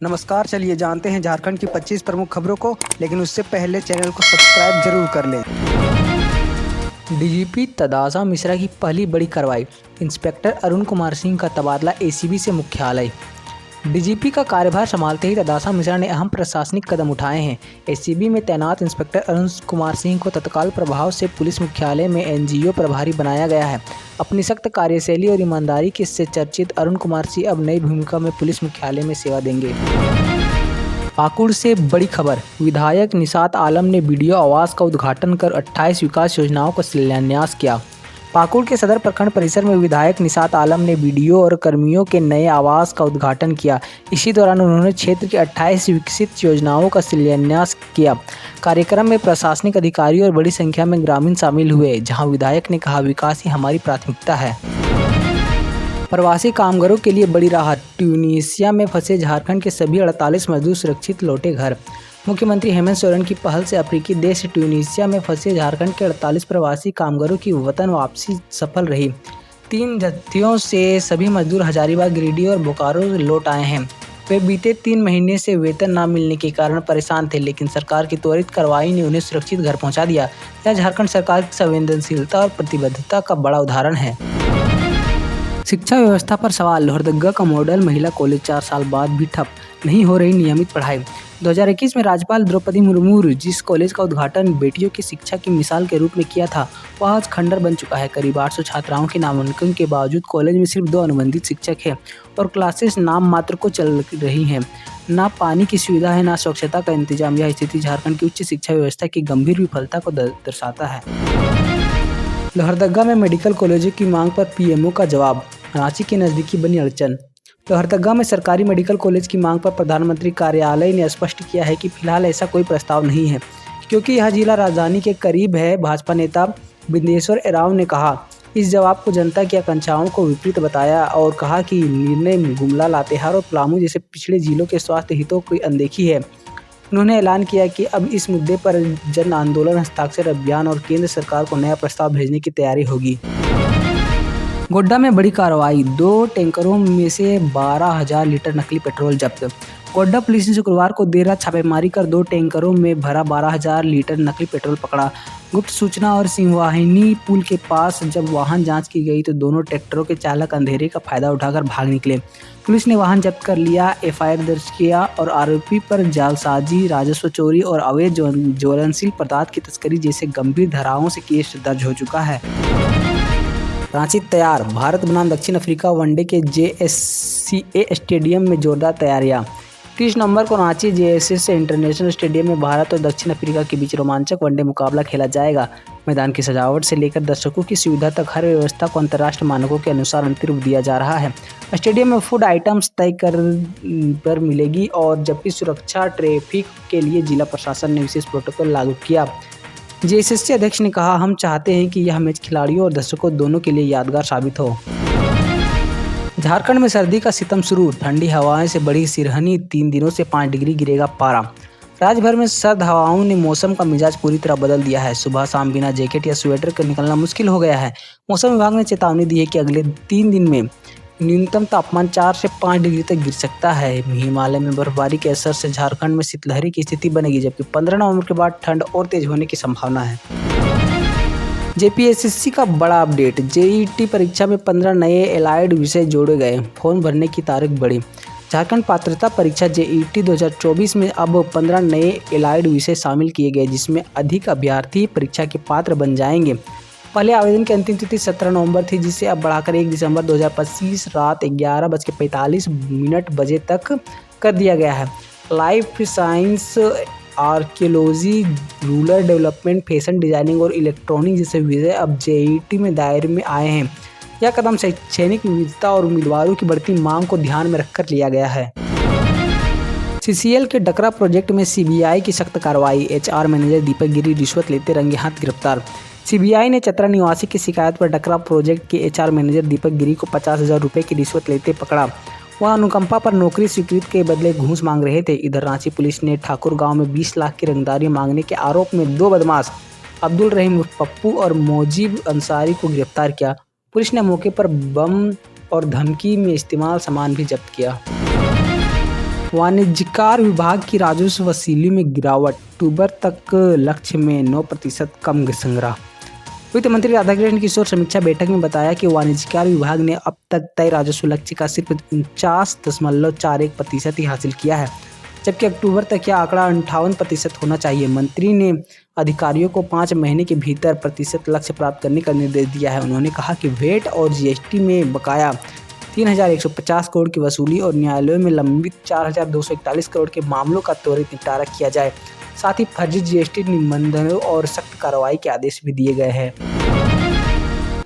नमस्कार, चलिए जानते हैं झारखंड की 25 प्रमुख खबरों को, लेकिन उससे पहले चैनल को सब्सक्राइब जरूर कर लें। डीजीपी तदासा मिश्रा की पहली बड़ी कार्रवाई, इंस्पेक्टर अरुण कुमार सिंह का तबादला एसीबी से मुख्यालय। डीजीपी का कार्यभार संभालते ही तदासा मिश्रा ने अहम प्रशासनिक कदम उठाए हैं। एसीबी में तैनात इंस्पेक्टर अरुण कुमार सिंह को तत्काल प्रभाव से पुलिस मुख्यालय में एनजीओ प्रभारी बनाया गया है। अपनी सख्त कार्यशैली और ईमानदारी से चर्चित अरुण कुमार सिंह अब नई भूमिका में पुलिस मुख्यालय में सेवा देंगे। पाकुड़ से बड़ी खबर, विधायक निशात आलम ने वीडियो आवास का उद्घाटन कर 28 विकास योजनाओं का शिलान्यास किया। पाकुड़ के सदर प्रखंड परिसर में विधायक निशात आलम ने बीडीओ और कर्मियों के नए आवास का उद्घाटन किया। इसी दौरान उन्होंने क्षेत्र की 28 विकसित योजनाओं का शिलान्यास किया। कार्यक्रम में प्रशासनिक अधिकारी और बड़ी संख्या में ग्रामीण शामिल हुए, जहां विधायक ने कहा, विकास ही हमारी प्राथमिकता है। प्रवासी कामगारों के लिए बड़ी राहत, ट्यूनीशिया में फंसे झारखंड के सभी 48 मजदूर सुरक्षित लौटे घर। मुख्यमंत्री हेमंत सोरेन की पहल से अफ्रीकी देश ट्यूनीशिया में फंसे झारखंड के 48 प्रवासी कामगारों की वतन वापसी सफल रही। 3 जत्थियों से सभी मजदूर हजारीबाग, गिरिडीह और बोकारो लौट आए हैं। वे बीते 3 महीने से वेतन न मिलने के कारण परेशान थे, लेकिन सरकार की त्वरित कार्रवाई ने उन्हें सुरक्षित घर पहुंचा दिया। यह झारखंड सरकार की संवेदनशीलता और प्रतिबद्धता का बड़ा उदाहरण है। शिक्षा व्यवस्था पर सवाल, लोहरदगा का मॉडल महिला कॉलेज 4 साल बाद भी ठप, नहीं हो रही नियमित पढ़ाई। 2021 में राज्यपाल द्रौपदी मुर्मू जिस कॉलेज का उद्घाटन बेटियों की शिक्षा की मिसाल के रूप में किया था, वह आज खंडर बन चुका है। करीब 800 छात्राओं के नामांकन के बावजूद कॉलेज में सिर्फ 2 अनुबंधित शिक्षक हैं और क्लासेस नाम मात्र को चल रही हैं। ना पानी की सुविधा है, ना स्वच्छता का इंतजाम। यह स्थिति झारखंड की उच्च शिक्षा व्यवस्था की गंभीर विफलता को दर्शाता है। लोहरदगा में मेडिकल कॉलेजों की मांग पर पीएमओ का जवाब, रांची के नजदीकी बनी अड़चन। लोहरदगा में सरकारी मेडिकल कॉलेज की मांग पर प्रधानमंत्री कार्यालय ने स्पष्ट किया है कि फिलहाल ऐसा कोई प्रस्ताव नहीं है, क्योंकि यह जिला राजधानी के करीब है। भाजपा नेता बिंदेश्वर एराव ने कहा, इस जवाब को जनता की आकांक्षाओं को विपरीत बताया और कहा कि निर्णय में गुमला, लातेहार और पलामू जैसे पिछड़े जिलों के स्वास्थ्य हितों की अनदेखी है। उन्होंने ऐलान किया कि अब इस मुद्दे पर जन आंदोलन, हस्ताक्षर अभियान और केंद्र सरकार को नया प्रस्ताव भेजने की तैयारी होगी। गोड्डा में बड़ी कार्रवाई, 2 टैंकरों में से 12,000 लीटर नकली पेट्रोल जब्त। गोड्डा पुलिस ने शुक्रवार को देर रात छापेमारी कर 2 टैंकरों में भरा 12,000 लीटर नकली पेट्रोल पकड़ा। गुप्त सूचना और सिंहवाहिनी पुल के पास जब वाहन जांच की गई तो दोनों ट्रैक्टरों के चालक अंधेरे का फायदा उठाकर भाग निकले। पुलिस ने वाहन जब्त कर लिया, एफआईआर दर्ज किया और आरोपी पर जालसाजी, राजस्व चोरी और अवैध ज्वलनशील पदार्थ की तस्करी जैसे गंभीर धाराओं से केस दर्ज हो चुका है। रांची तैयार, भारत बनाम दक्षिण अफ्रीका वनडे के जेएससीए स्टेडियम में जोरदार तैयारियां। 30 नवंबर को रांची जेएससीए इंटरनेशनल स्टेडियम में भारत और दक्षिण अफ्रीका के बीच रोमांचक वनडे मुकाबला खेला जाएगा। मैदान की सजावट से लेकर दर्शकों की सुविधा तक हर व्यवस्था को अंतर्राष्ट्रीय मानकों के अनुसार अंतिम रूप दिया जा रहा है। स्टेडियम में फूड आइटम्स तय कर मिलेगी और जबकि सुरक्षा ट्रैफिक के लिए जिला प्रशासन ने विशेष प्रोटोकॉल लागू किया। जेएससी अध्यक्ष ने कहा, हम चाहते हैं कि यह मैच खिलाड़ियों और दर्शकों दोनों के लिए यादगार साबित हो। झारखंड में सर्दी का सितम शुरू, ठंडी हवाएं से बढ़ी सिरहनी, 3 दिनों से 5 डिग्री गिरेगा पारा। राज्य भर में सर्द हवाओं ने मौसम का मिजाज पूरी तरह बदल दिया है। सुबह शाम बिना जैकेट या स्वेटर के निकलना मुश्किल हो गया है। मौसम विभाग ने चेतावनी दी है कि अगले 3 दिन में न्यूनतम तापमान 4 से 5 डिग्री तक गिर सकता है। हिमालय में बर्फबारी के असर से झारखंड में शीतलहरी की स्थिति बनेगी, जबकि 15 नवंबर के बाद ठंड और तेज होने की संभावना है। जेपीएसएससी का बड़ा अपडेट, जेईटी परीक्षा में 15 नए एलाइड विषय जोड़े गए, फॉर्म भरने की तारीख बढ़ी। झारखंड पात्रता परीक्षा जेईटी 2024 में अब 15 नए एलाइड विषय शामिल किए गए, जिसमें अधिक अभ्यर्थी परीक्षा के पात्र बन जाएंगे। पहले आवेदन की अंतिम तिथि 17 नवंबर थी, जिसे अब बढ़ाकर 1 दिसंबर 2025 रात 11:45 बजे तक कर दिया गया है। Life science, archaeology, rural development, fashion designing और इलेक्ट्रॉनिक जैसे विषय अब जेईटी में दायरे में आए हैं। यह कदम शैक्षणिक विविधता और उम्मीदवारों की बढ़ती मांग को ध्यान में रखकर लिया गया है। सीसीएल के डकरा प्रोजेक्ट में सीबीआई की सख्त कार्रवाई, एचआर मैनेजर दीपक गिरी रिश्वत लेते रंगे हाथ गिरफ्तार। सीबीआई ने चतरा निवासी की शिकायत पर डकरा प्रोजेक्ट के एचआर मैनेजर दीपक गिरी को 50,000 रुपये की रिश्वत लेते पकड़ा। वह अनुकंपा पर नौकरी स्वीकृत के बदले घूस मांग रहे थे। इधर रांची पुलिस ने ठाकुर गांव में 20 लाख की रंगदारी मांगने के आरोप में 2 बदमाश अब्दुल रहीम पप्पू और मोजीब अंसारी को गिरफ्तार किया। पुलिस ने मौके पर बम और धमकी में इस्तेमाल सामान भी जब्त किया। वाणिज्यकर विभाग की राजस्व वसूली में गिरावट, अक्टूबर तक लक्ष्य में 9% कम संग्रह। वित्त मंत्री राधाकृष्ण किशोर समीक्षा बैठक में बताया कि वाणिज्यकर विभाग ने अब तक तय राजस्व लक्ष्य का सिर्फ 49.41% ही हासिल किया है, जबकि अक्टूबर तक यह आंकड़ा 58% होना चाहिए। मंत्री ने अधिकारियों को 5 महीने के भीतर प्रतिशत लक्ष्य प्राप्त करने का निर्देश दिया है। उन्होंने कहा कि वेट और जीएसटी में बकाया 3,150 करोड़ की वसूली और न्यायालयों में लंबित 4,241 करोड़ के मामलों का त्वरित निपटारा किया जाए। साथ ही फर्जी जीएसटी निबंधनों और सख्त कार्रवाई के आदेश भी दिए गए हैं।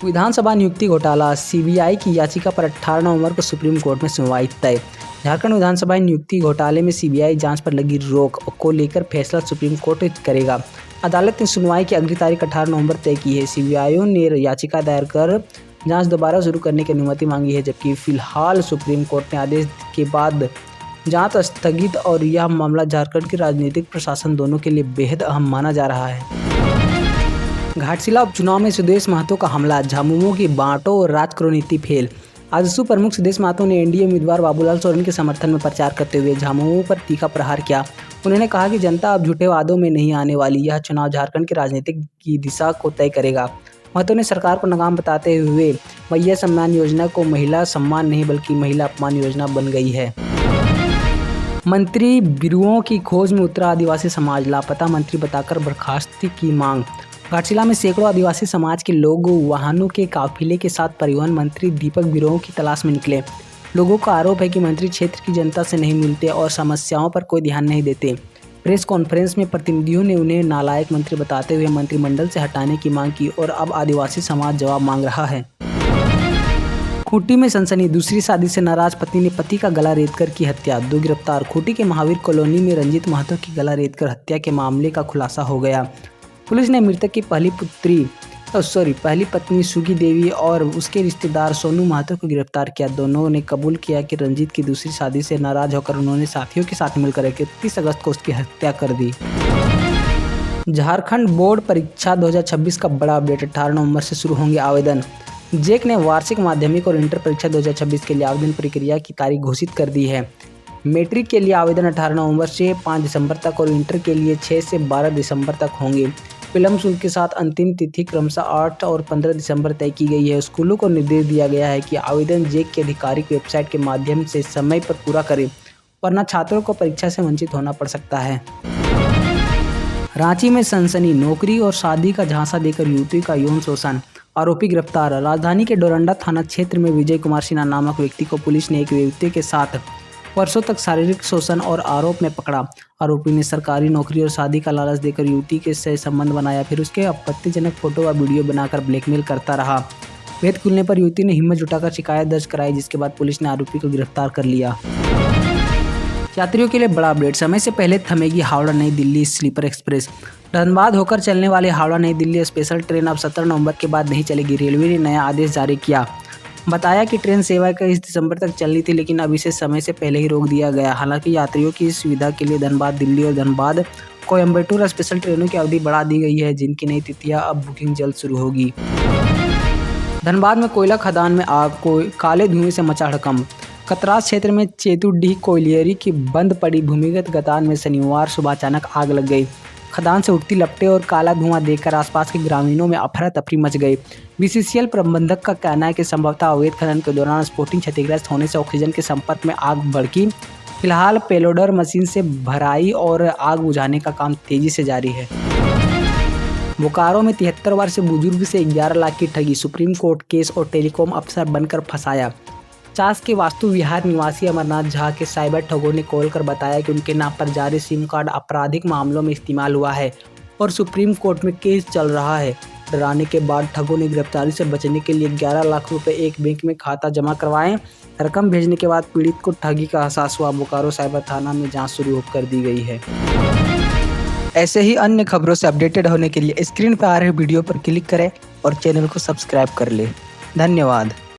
विधानसभा नियुक्ति घोटाला, सीबीआई की याचिका पर 18 नवंबर को सुप्रीम कोर्ट में सुनवाई तय। झारखंड विधानसभा नियुक्ति घोटाले में सीबीआई जांच पर लगी रोक को लेकर फैसला सुप्रीम कोर्ट करेगा। अदालत ने सुनवाई की अगली तारीख 18 नवंबर तय की है। सीबीआई ने याचिका दायर कर जांच दोबारा शुरू करने की अनुमति मांगी है, जबकि फिलहाल सुप्रीम कोर्ट ने आदेश के बाद जांच स्थगित और यह मामला झारखंड के राजनीतिक प्रशासन दोनों के लिए बेहद अहम माना जा रहा है। घाटशिला उपचुनाव में सुदेश महतो का हमला, झामुमो की बांटो और राज नीति फेल। आजसू प्रमुख सुदेश महतो ने एनडीए उम्मीदवार बाबूलाल सोरेन के समर्थन में प्रचार करते हुए झामुमो पर तीखा प्रहार किया। उन्होंने कहा कि जनता अब झूठे वादों में नहीं आने वाली, यह चुनाव झारखंड की राजनीतिक की दिशा को तय करेगा। महतो ने सरकार को नाकाम बताते हुए मैया सम्मान योजना को महिला सम्मान नहीं बल्कि महिला अपमान योजना बन गई है। मंत्री बिरुओं की खोज में उतरा आदिवासी समाज, लापता मंत्री बताकर बर्खास्ती की मांग। घाटशिला में सैकड़ों आदिवासी समाज के लोग वाहनों के काफिले के साथ परिवहन मंत्री दीपक बिरुओं की तलाश में निकले। लोगों का आरोप है कि मंत्री क्षेत्र की जनता से नहीं मिलते और समस्याओं पर कोई ध्यान नहीं देते। प्रेस कॉन्फ्रेंस में प्रतिनिधियों ने उन्हें नालायक मंत्री बताते हुए मंत्रिमंडल से हटाने की मांग की और अब आदिवासी समाज जवाब मांग रहा है। खूंटी में सनसनी, दूसरी शादी से नाराज पत्नी ने पति का गला रेतकर की हत्या, 2 गिरफ्तार। खूंटी के महावीर कॉलोनी में रंजीत महतो की गला रेतकर हत्या के मामले का खुलासा हो गया। पुलिस ने मृतक की पहली पत्नी सुगी देवी और उसके रिश्तेदार सोनू महतो को गिरफ्तार किया। दोनों ने कबूल किया कि रंजीत की दूसरी शादी से नाराज होकर उन्होंने साथियों के साथ मिलकर 31 अगस्त को उसकी हत्या कर दी। झारखंड बोर्ड परीक्षा 2026 का बड़ा अपडेट, 18 नवंबर से शुरू होंगे आवेदन। जेक ने वार्षिक माध्यमिक और इंटर परीक्षा 2026 के लिए आवेदन प्रक्रिया की तारीख घोषित कर दी है। मैट्रिक के लिए आवेदन 18 नवंबर से 5 दिसंबर तक और इंटर के लिए 6 से 12 दिसंबर तक होंगे। विलंब शुल्क के साथ अंतिम तिथि क्रमशः 8 और 15 दिसंबर तय की गई है। स्कूलों को निर्देश दिया गया है कि आवेदन जेक की आधिकारिक वेबसाइट के माध्यम से समय पर पूरा करें, वरना छात्रों को परीक्षा से वंचित होना पड़ सकता है। रांची में सनसनी, नौकरी और शादी का झांसा देकर युवती का यौन शोषण, आरोपी गिरफ्तार। राजधानी के डोरंडा थाना क्षेत्र में विजय कुमार सिन्हा नामक व्यक्ति को पुलिस ने एक युवती के साथ वर्षों तक शारीरिक शोषण और आरोप में पकड़ा। आरोपी ने सरकारी नौकरी और शादी का लालच देकर युवती के से संबंध बनाया, फिर उसके आपत्तिजनक फोटो व वीडियो बनाकर ब्लैकमेल करता रहा। भेद खुलने पर युवती ने हिम्मत जुटाकर शिकायत दर्ज कराई, जिसके बाद पुलिस ने आरोपी को गिरफ्तार कर लिया। यात्रियों के लिए बड़ा अपडेट, समय से पहले थमेगी हावड़ा नई दिल्ली स्लीपर एक्सप्रेस। धनबाद होकर चलने वाली हावड़ा नई दिल्ली स्पेशल ट्रेन अब 17 नवंबर के बाद नहीं चलेगी। रेलवे ने नया आदेश जारी किया। बताया कि ट्रेन सेवा 21 दिसंबर तक चलनी थी, लेकिन अब इसे समय से पहले ही रोक दिया गया। हालांकि यात्रियों की सुविधा के लिए धनबाद दिल्ली और धनबाद कोयम्बटूर स्पेशल ट्रेनों की अवधि बढ़ा दी गई है, जिनकी नई तिथियां अब बुकिंग जल्द शुरू होगी। धनबाद में कोयला खदान में आग, काले धुएं से मचा हड़कंप। कतरास क्षेत्र में चेतुडीह कोयलियरी की बंद पड़ी भूमिगत खदान में शनिवार सुबह अचानक आग लग गई। खदान से उठती लपटें और काला धुआं देखकर आसपास के ग्रामीणों में अफरा तफरी मच गई। बीसीसीएल प्रबंधक का कहना है कि संभवतः अवैध खनन के दौरान स्फोटक क्षतिग्रस्त होने से ऑक्सीजन के संपर्क में आग भड़की। फिलहाल पेलोडर मशीन से भराई और आग बुझाने का काम तेजी से जारी है। बोकारो में 73 वर्ष बुजुर्ग से 11 लाख की ठगी, सुप्रीम कोर्ट केस और टेलीकॉम अफसर बनकर फंसाया। चास के वास्तु विहार निवासी अमरनाथ झा के साइबर ठगों ने कॉल कर बताया कि उनके नाम पर जारी सिम कार्ड आपराधिक मामलों में इस्तेमाल हुआ है और सुप्रीम कोर्ट में केस चल रहा है। डराने के बाद ठगों ने गिरफ्तारी से बचने के लिए 11 लाख रुपए एक बैंक में खाता जमा करवाए। रकम भेजने के बाद पीड़ित को ठगी का एहसास हुआ। बोकारो साइबर थाना में जाँच शुरू कर दी गई है। ऐसे ही अन्य खबरों से अपडेटेड होने के लिए स्क्रीन पर आ रहे वीडियो पर क्लिक करें और चैनल को सब्सक्राइब कर लें। धन्यवाद।